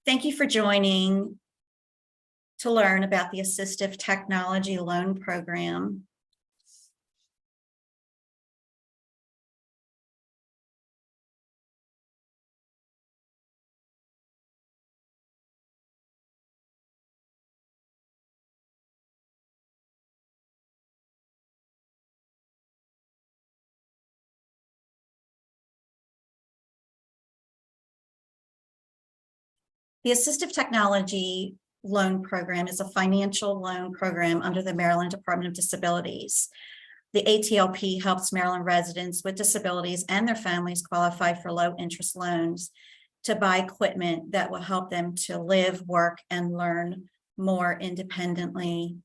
Thank you for joining to learn about the Assistive Technology Loan Program. The Assistive Technology Loan Program is a financial loan program under the Maryland Department of Disabilities. The ATLP helps Maryland residents with disabilities and their families qualify for low-interest loans to buy equipment that will help them to live, work, and learn more independently.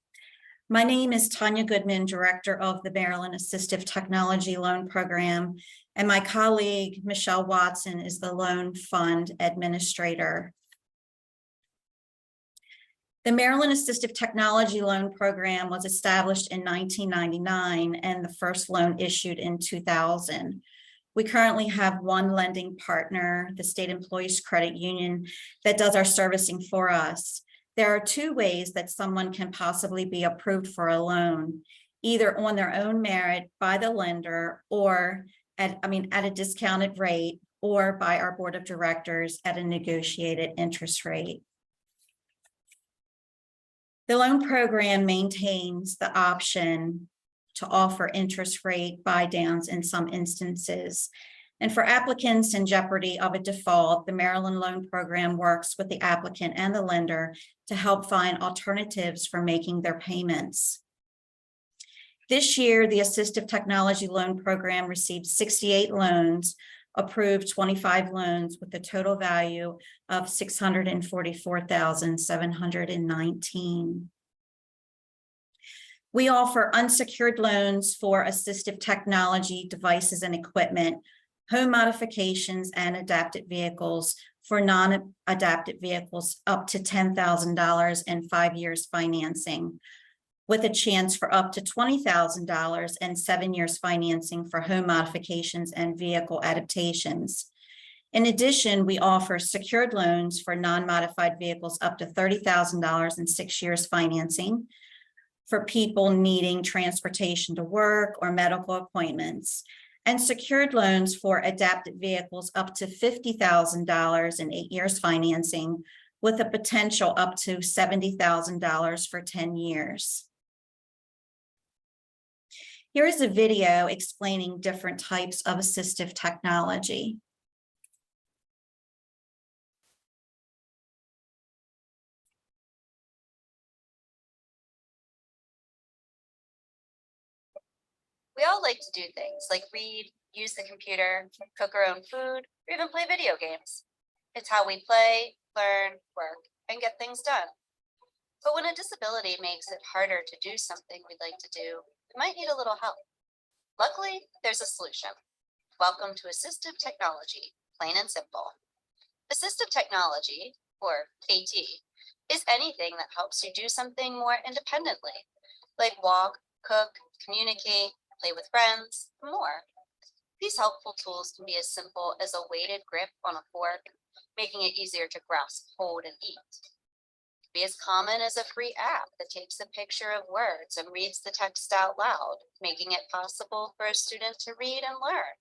My name is Tanya Goodman, Director of the Maryland Assistive Technology Loan Program, and my colleague, Michelle Watson, is the Loan Fund Administrator. The Maryland Assistive Technology Loan Program was established in 1999 and the first loan issued in 2000. We currently have one lending partner, the State Employees Credit Union, that does our servicing for us. There are two ways that someone can possibly be approved for a loan, either on their own merit by the lender or at a discounted rate, or by our board of directors at a negotiated interest rate. The loan program maintains the option to offer interest rate buy downs in some instances. And for applicants in jeopardy of a default, the Maryland Loan Program works with the applicant and the lender to help find alternatives for making their payments. This year, the Assistive Technology Loan Program received 68 loans, approved 25 loans with a total value of $644,719. We offer unsecured loans for assistive technology devices and equipment, home modifications, and adapted vehicles. For non-adapted vehicles, up to $10,000 and 5 years financing, with a chance for up to $20,000 and 7 years financing for home modifications and vehicle adaptations. In addition, we offer secured loans for non-modified vehicles up to $30,000 and 6 years financing for people needing transportation to work or medical appointments, and secured loans for adapted vehicles up to $50,000 and 8 years financing, with a potential up to $70,000 for 10 years. Here is a video explaining different types of assistive technology. We all like to do things like read, use the computer, cook our own food, or even play video games. It's how we play, learn, work, and get things done. But when a disability makes it harder to do something we'd like to do, we might need a little help. Luckily, there's a solution. Welcome to Assistive Technology, plain and simple. Assistive technology, or AT, is anything that helps you do something more independently, like walk, cook, communicate, play with friends, and more. These helpful tools can be as simple as a weighted grip on a fork, making it easier to grasp, hold, and eat. It can be as common as a free app that takes a picture of words and reads the text out loud, making it possible for a student to read and learn.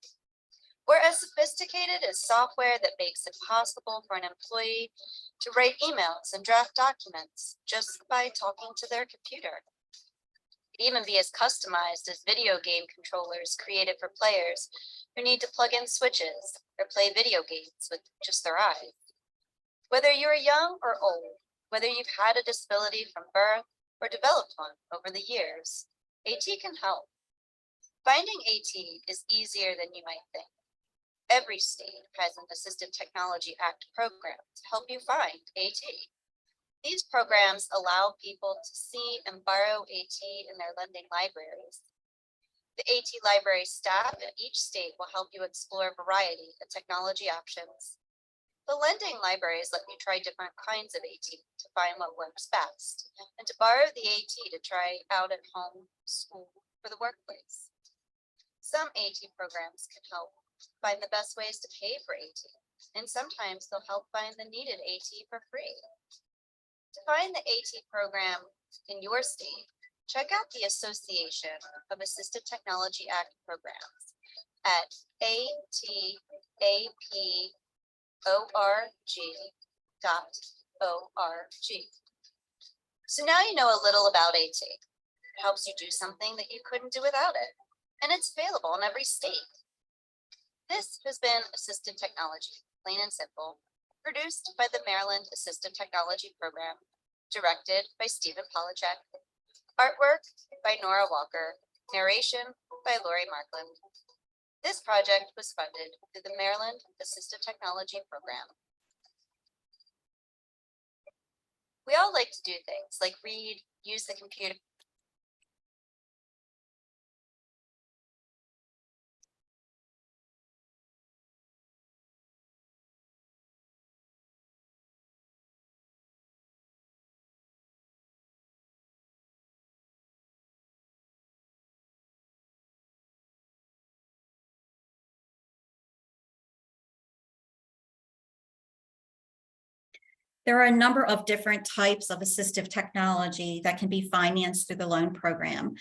Or as sophisticated as software that makes it possible for an employee to write emails and draft documents just by talking to their computer. It can even be as customized as video game controllers created for players who need to plug in switches or play video games with just their eyes. Whether you're young or old, whether you've had a disability from birth or developed one over the years, AT can help. Finding AT is easier than you might think. Every state has an Assistive Technology Act program to help you find AT. These programs allow people to see and borrow AT in their lending libraries. The AT library staff in each state will help you explore a variety of technology options. The lending libraries let you try different kinds of AT to find what works best, and to borrow the AT to try out at home, school, or the workplace. Some AT programs can help find the best ways to pay for AT, and sometimes they'll help find the needed AT for free. To find the AT program in your state, check out the Association of Assistive Technology Act programs at atlaporg.org. So now you know a little about AT. It helps you do something that you couldn't do without it, and it's available in every state. This has been Assistive Technology, plain and simple, produced by the Maryland Assistive Technology Program, directed by Stephen Polachek, artwork by Nora Walker, narration by Lori Markland. This project was funded through the Maryland Assistive Technology Program. We all like to do things like read, use the computer. There are a number of different types of assistive technology that can be financed through the loan program,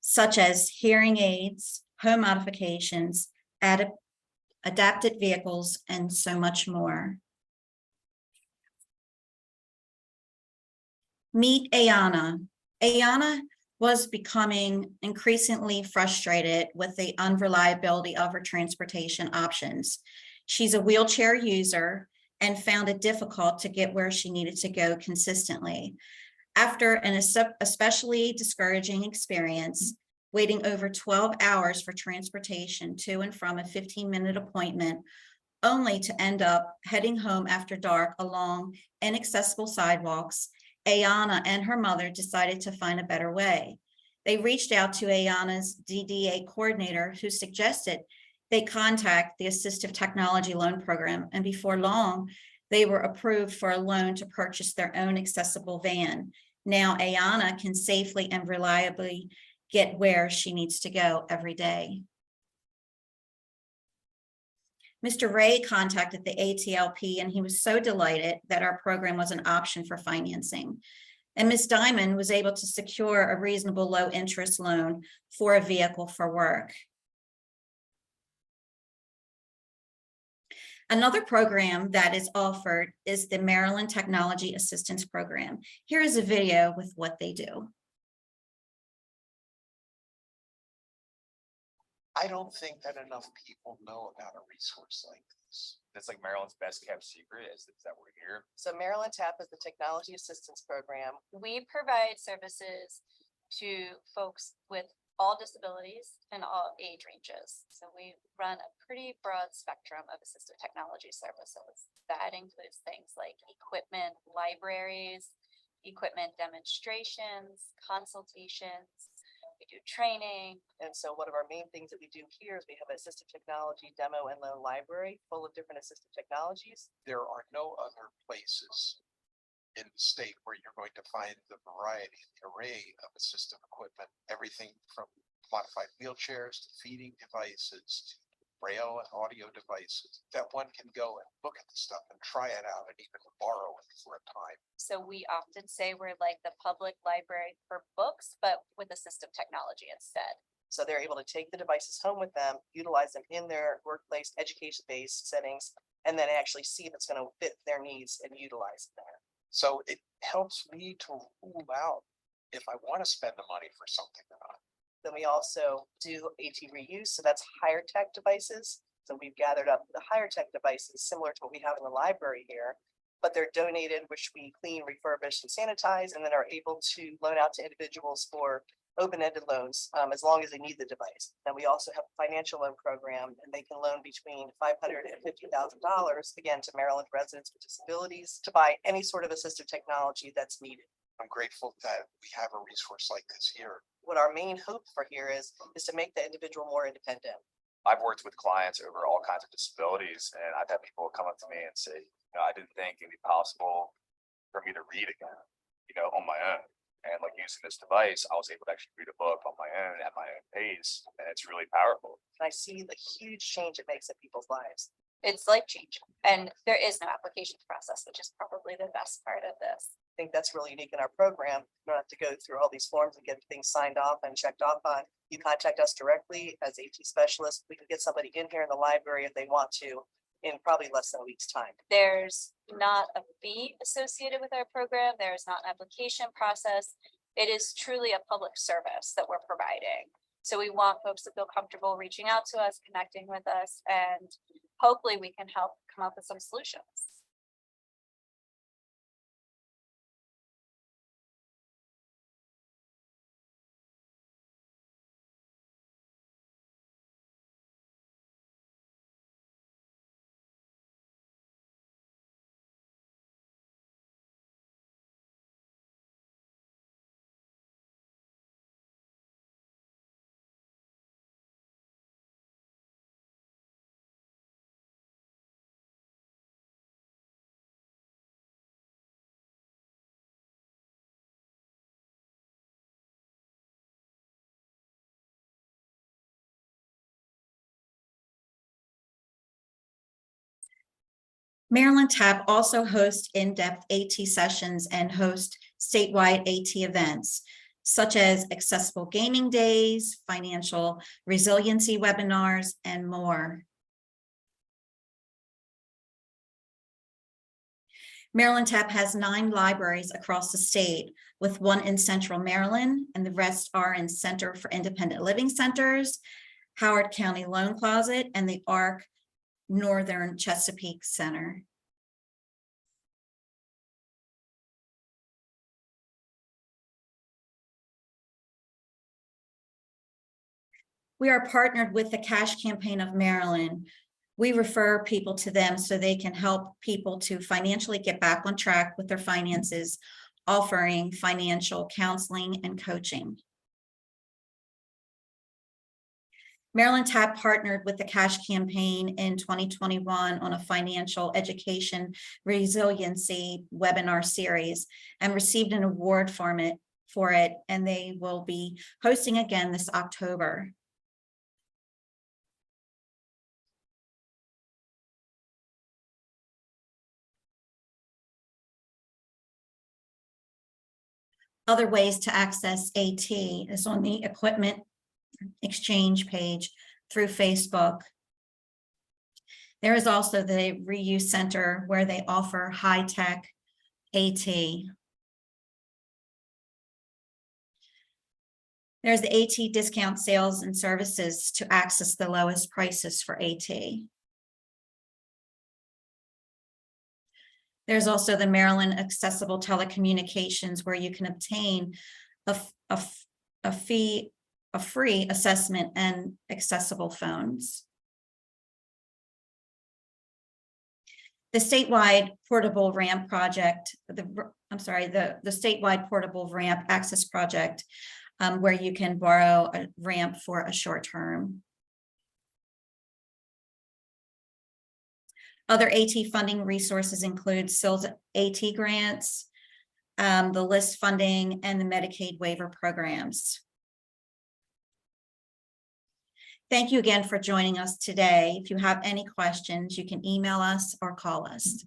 such as hearing aids, home modifications, adapted vehicles, and so much more. Meet Ayana. Ayana was becoming increasingly frustrated with the unreliability of her transportation options. She's a wheelchair user and found it difficult to get where she needed to go consistently. After an especially discouraging experience, waiting over 12 hours for transportation to and from a 15-minute appointment, only to end up heading home after dark along inaccessible sidewalks, Ayana and her mother decided to find a better way. They reached out to Ayana's DDA coordinator, who suggested they contact the Assistive Technology Loan Program, and before long, they were approved for a loan to purchase their own accessible van. Now Ayana can safely and reliably get where she needs to go every day. Mr. Ray contacted the ATLP, and he was so delighted that our program was an option for financing. And Ms. Diamond was able to secure a reasonable low interest loan for a vehicle for work. Another program that is offered is the Maryland Technology Assistance Program. Here is a video with what they do. I don't think that enough people know about a resource like this. That's like Maryland's best kept secret is that we're here. So Maryland TAP is the Technology Assistance Program. We provide services to folks with all disabilities and all age ranges. So we run a pretty broad spectrum of assistive technology services. That includes things like equipment libraries, equipment demonstrations, consultations. We do training. And so one of our main things that we do here is we have an assistive technology demo and loan library full of different assistive technologies. There are no other places in the state where you're going to find the variety, the array of assistive equipment, everything from modified wheelchairs to feeding devices, to braille and audio devices, that one can go and look at the stuff and try it out and even borrow it for a time. So we often say we're like the public library for books, but with assistive technology instead. So they're able to take the devices home with them, utilize them in their workplace, education-based settings, and then actually see if it's going to fit their needs and utilize it there. So it helps me to rule out if I want to spend the money for something or not. Then we also do AT reuse, so that's higher tech devices. So we've gathered up the higher tech devices similar to what we have in the library here, but they're donated, which we clean, refurbish, and sanitize, and then are able to loan out to individuals for open-ended loans as long as they need the device. And we also have a financial loan program, and they can loan between $500 and $50,000, again, to Maryland residents with disabilities to buy any sort of assistive technology that's needed. I'm grateful that we have a resource like this here. What our main hope for here is to make the individual more independent. I've worked with clients over all kinds of disabilities, and I've had people come up to me and say, I didn't think it'd be possible for me to read again, on my own. And like using this device, I was able to actually read a book on my own at my own pace, and it's really powerful. And I see the huge change it makes in people's lives. It's life changing, and there is no applications process, which is probably the best part of this. I think that's really unique in our program. You don't have to go through all these forms and get things signed off and checked off on. You contact us directly as AT specialists. We can get somebody in here in the library if they want to in probably less than a week's time. There's not a fee associated with our program. There is not an application process. It is truly a public service that we're providing. So we want folks to feel comfortable reaching out to us, connecting with us, and hopefully we can help come up with some solutions. Maryland TAP also hosts in-depth AT sessions and host statewide AT events, such as accessible gaming days, financial resiliency webinars, and more. Maryland TAP has 9 libraries across the state, with 1 in Central Maryland, and the rest are in Center for Independent Living Centers, Howard County Loan Closet, and the ARC Northern Chesapeake Center. We are partnered with the Cash Campaign of Maryland. We refer people to them so they can help people to financially get back on track with their finances, offering financial counseling and coaching. Maryland TAP partnered with the Cash Campaign in 2021 on a financial education resiliency webinar series and received an award for it, and they will be hosting again this October. Other ways to access AT is on the equipment exchange page through Facebook. There is also the reuse center where they offer high-tech AT. There's the AT discount sales and services to access the lowest prices for AT. There's also the Maryland Accessible Telecommunications, where you can obtain a free assessment and accessible phones. The statewide portable ramp project, the statewide portable ramp access project, where you can borrow a ramp for a short term. Other AT funding resources include SILS AT grants, the LIST funding, and the Medicaid waiver programs. Thank you again for joining us today. If you have any questions, you can email us or call us.